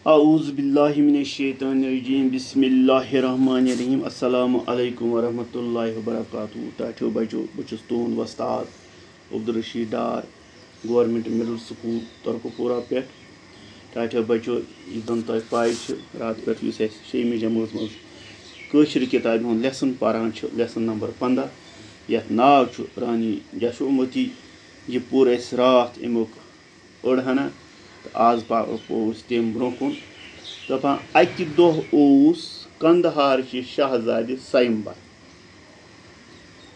औज़ु बिल्लाहि मिनश्शैतानिर्रजीम बिस्मिल्लाहिर्रहमानिर्रहीम अस्सलामु अलैकुम वरहमतुल्लाहि वबरकातुहू। टाठियो बचो बचुस तुंद वस्ताद अब्दुल डार गवर्नमेंट मिडल स्कूल तरकपुरा पे। टाठियो बचो यन तुम पाई रात पे शेमी जमात मज किताब हूँ लेसन पारान लेसन नंबर 15 यथ नाव रानी यशोमती। यह पूर रात अमुक अड़हना तो आज पोस तम ब्रो कुन दपान अकि दोह ओस कंदहार चि शहजादे सयंबर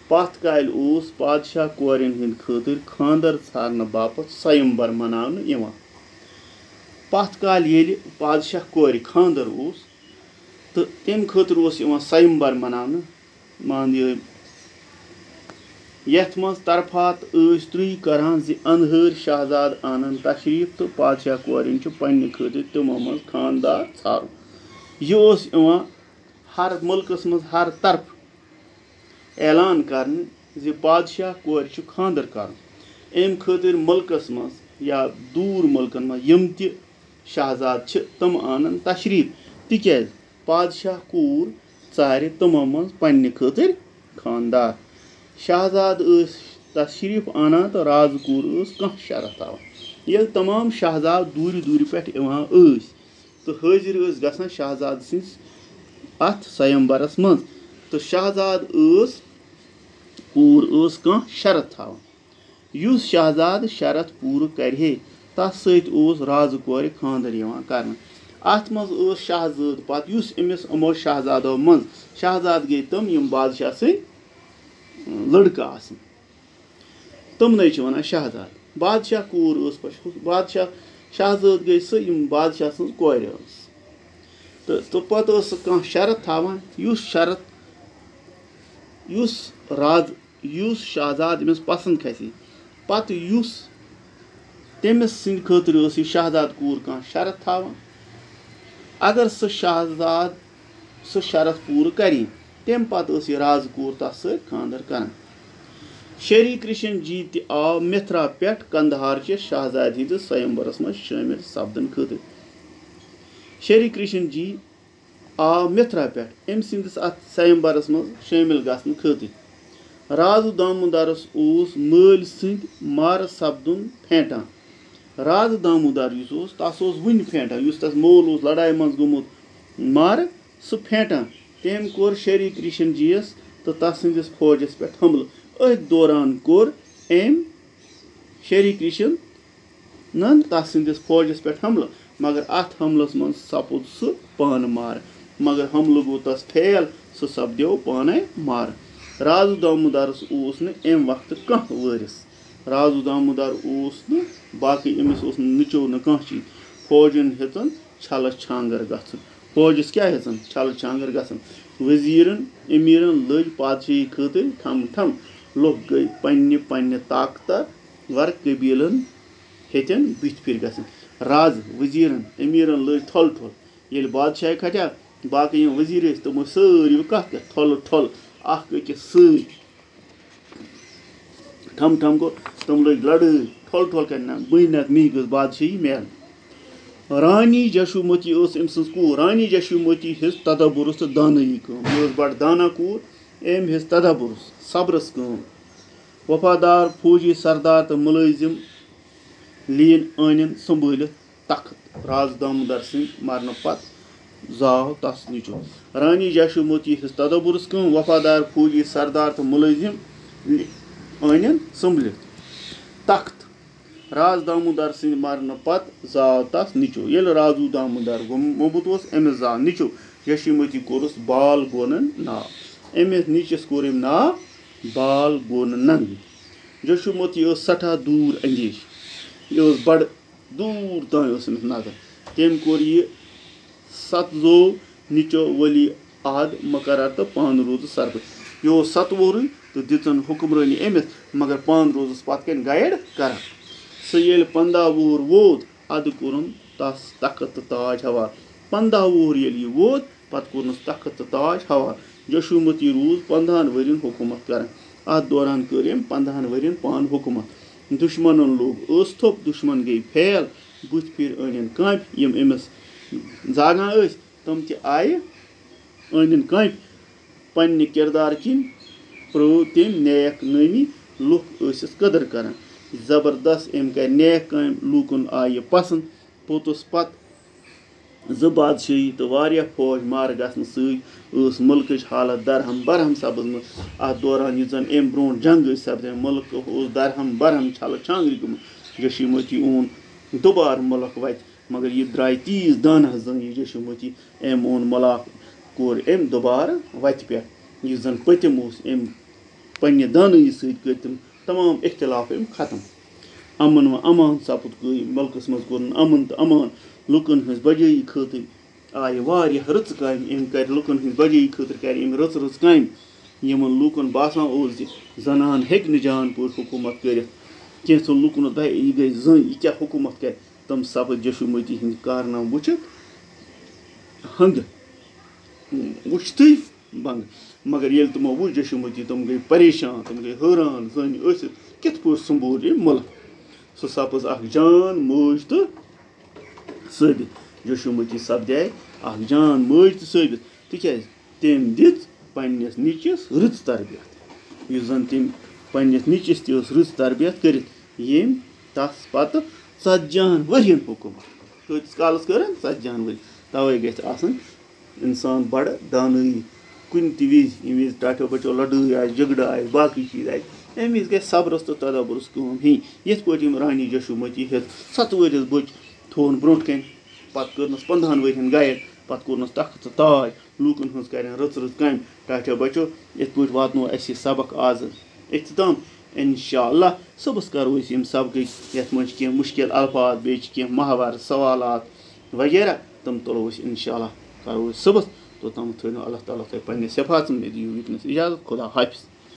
पथ काल ओस पादशाह कोरें हिंद खतर खानदर छारने बापत सयंबर मनावने यिवान। पथ काल येलि पादशाह कोर खानदर ओस तो तम खतर ओस यिवान सयंबर मनावने मान यथ मज तरफात त्रुई करान जि अनहर शहजाद आनन तशरीफ तो पादशाह कोरें पन्ने खतर तमो मज खानदार छारुन। यह हर मुल्कस मज हर तरफ ऐलान करने जि पादशाह कोर खानदर कर अम खतर मुल्कस मज या दूर मुल्कन मज यम त शहजाद तम आनन तशरीफ तिक्याज पादशाह कूर चार तमो मज पन्ने खतर खानदार। शहजाद तशरीफ आना तो राजकूर कह शरत थवान ये तमाम शहजाद दूर दूर पे तो हाजिर गसान शहजाद सिंस अथ सयंबरस मज तो शहजाद कूर कह शरत थवान युस शहजाद शरत पूर करे तस सत राजकौर खानदर कर अत मज शहजाद पत युस अमिस अमो शहजादों मज शहजाद गई तम यम बादशाह से लड़का आसन तमन वन शहजाद बादशाह कूर बादशाह शहजाद गई सम बादशाह सज कोर तो पत कह शरत थवान युस शरत युस शहजाद अमिस पसंद खसी पत युस तमिस सिंद खतर शहजाद कूर कह शरत थवान अगर सह शहजाद सह शरत पूर करें तम पत राजकूर तस खानदर कर। शेरी कृष्ण जी आव मिथरा पे कंदहार चे शहजाद हिंदस सयंबरस मज शामिल सपदन खतर। शेरी कृष्ण जी आव मिथरा पे अम सिंदस अत सयंबरस मज शामिल गसन खतर। राजू दामोदरस मल सिंद मार सपदुन फेंटान राज दामोदर तस वन फेंटान तस मोल लड़ाई मज गोमुत मार सह फेंटान तम कोर शेरी कृष्ण जीस तो तस फौजस पे हमल अथ दौरान कोर अम शेरी कृष्ण तस फौजस पे हमल मगर अथ हमलस मन सपुद सह पान मार मगर हमल गो तस फेल सह सपद्यो पाने मार। राजू दामोदरस अम वक्त कह वारिस राजू दामोदर बाकी अमिस नचो न कह चीज फौजन हेतन छल छांगर गन फौजस क्या हेतन छल छांगर गन वजीरन अमीरन लग पादशाही खतर ठम ठम लुक गई पन्ने ताकत वर कबीलन हेतन बिथ फिर गन राज वजीरन अमीरन लग थल थल ये बादशाह खत्या बाकी वजीर तमो सारी कत थल थल अकिस ठम ठम गो तम लग लड़ाई थल थल करना बन मी गई बादशाही मेल। रानी यशोमती अम कूर रानी यशोमती हिज तदब्बुरस तो दानई कम बड़ दाना कूर अम हिज तदब्बुरस सब्रस कम वफादार फौजी सरदार तो मुलाजिम लीन आनन संभाल तख्त राज दामोदर सिंह मरन पत जाव तस नीचो रानी यशोमती हिज तदब्बुरस कम वफादार फौजी सरदार तो मुलाजिम आनन संभाल तख्त राज दामोदर सिंह मरन पत जाव तस नीचो ये राजू दामोदर मोबुत अमिस जाव नीचो यशोमती कोरस बाल गोनन नाव अमिस नीचस कोर नाव बाल गोनन। यशोमती सठा दूर अंदेश यह बड़ दूर तान नजर तम कोर यह सतजो नीचो वली आहद मकरर तो पान रोज सरब यह 7 वोर तो दिचन हुक्मरानी अमिस मगर पान रोजस पत कन गाइड कर सह 15 वोर वोत अद कोर तस तख्त ताज हवाल 15 वोर ये वोत पत कोर तख्त ताज हवाल। यशोमती रूज 15 वरियन हुकूमत कर अत दौरान कर 15 वरियन पान हुकूमत दुश्मन लोग थोप दुश्मन गई फेल बुथ फिर अन कंप यम अमिस जागान ٲسۍ तِم तہِ आयہِ أنٛدۍ کامہِ پنٛنہِ کِردار کِنۍ پرٛٲو تٔمۍ نیک نٲمی لُکھ ٲسِس قدٕر کران زبردست أمۍ کرِ نیک کامہِ لوٗکن آیہِ یہِ پسنٛد پوٚتُس پتہٕ 2 بادشٲہی تہٕ واریاہ فوج مارٕ گژھنہٕ سۭتۍ ٲس مُلکٕچ حالت درہم برہم سپٕزمٕژ اَتھ دوران یُس زن اَمہِ برونٛٹھ جنگ ٲسۍ سپدان مُلک اوس درہم برہم چھلہٕ چھانگرِ گوٚمُت جشوٗمتی اوٚن دُبارٕ مُلک وتہِ مگر یہِ درٛاے تیٖژ دانہ زٔنۍ یہِ جشوٗمتی أمۍ اوٚن مُلک کوٚر أمۍ دُبارٕ وتہِ پٮ۪ٹھ یُس زن پٔتِم اوس أمۍ پننہِ دانٲیی سۭتۍ کٔرۍ تِم تمام اختِلاف أمۍ ختم امن و امان سپُد قٲیِم مُلکس منٛز کوٚرُن امن تہٕ امان لُکن ہٕنٛز بجٲیی خٲطرٕ آیہِ واریاہ رٕژٕ کامہِ أمۍ کرِ لُکن ہٕنٛز بجٲیی خٲطرٕ کرِ أمۍ رٕژ کامہِ یِمن لوٗکن باسان اوس زِ زنان ہیٚکہِ نہٕ جان پٲٹھۍ حکوٗمت کٔرِتھ کینٛژھو لُکن اوس دپان یہِ گٔے زٔنۍ یہِ کیاہ حکوٗمت کرِ تِم سپٕدۍ جشوٗمتی ہٕنٛدۍ کارنامہٕ وٕچھِتھ ہنٛگہٕ وٕچھتھٕے بنٛگ مگر ییٚلہِ تِمو وٕچھ جشوٗمتی تِم گٔے پریشان تِم گٔے حٲران زٔنۍ ٲسِتھ کِتھ پٲٹھۍ سمبول یہِ مُلک سُہ سپٕز اکھ جان موج تہٕ ثٲبِت جشوٗمتی سپدے اکھ جان موج تہٕ ثٲبِت تِکیازِ تٔمۍ دِژ پننِس نیٚچوِس رٕژ تربیت یُس زن تٔمۍ پننِس نیٚچوِس تہِ ٲس رٕژ تربیت کٔرِتھ ییٚمۍ تس پتہٕ 40 ؤرین حکوٗمت کۭتِس کالس کٔرٕن 40 ؤری توے گژھِ آسٕنۍ انسان بڑٕ دانٲیی کُنہِ تہِ وِزِ ییٚمہِ وِزِ ٹاٹھیو بچو لڑٲے آسہِ جگڑٕ آسہِ باقٕے چیٖز آسہِ اَمہِ وِزِ گژھِ صبرس تہٕ تدبرس کٲم ہیٚنۍ یِتھ پٲٹھۍ یِم رانی جشوٗمتی ہیٚژ 7 ؤرِس بٔچ تھووُن برونٛٹھ کَنہِ پتہٕ کٔرنَس 15 ؤرین گایِڈ پتہٕ کوٚرنَس تخت تہٕ تاج لوٗکن ہٕنٛز کرن رٕژ کامہِ ٹاٹھیو بچو یِتھ پٲٹھۍ واتنو اَسہِ یہِ سبق آزٕ اختتام انشاء اللہ صُبحس کرو أسۍ یِم سبقٕکۍ یتھ منٛز چھِ کینٛہہ مُشکِل الفاظ بیٚیہِ چھِ کینٛہہ محور سوالات وغیرہ تِم تُلو أسۍ انشاء اللہ کرو أسۍ صُبحس توٚتام تھٲینو اللہ تعالیٰ تۄہہِ پننہِ صفاتن مےٚ دِیِو وٕنکیٚنس اِجازت خدا حافِظ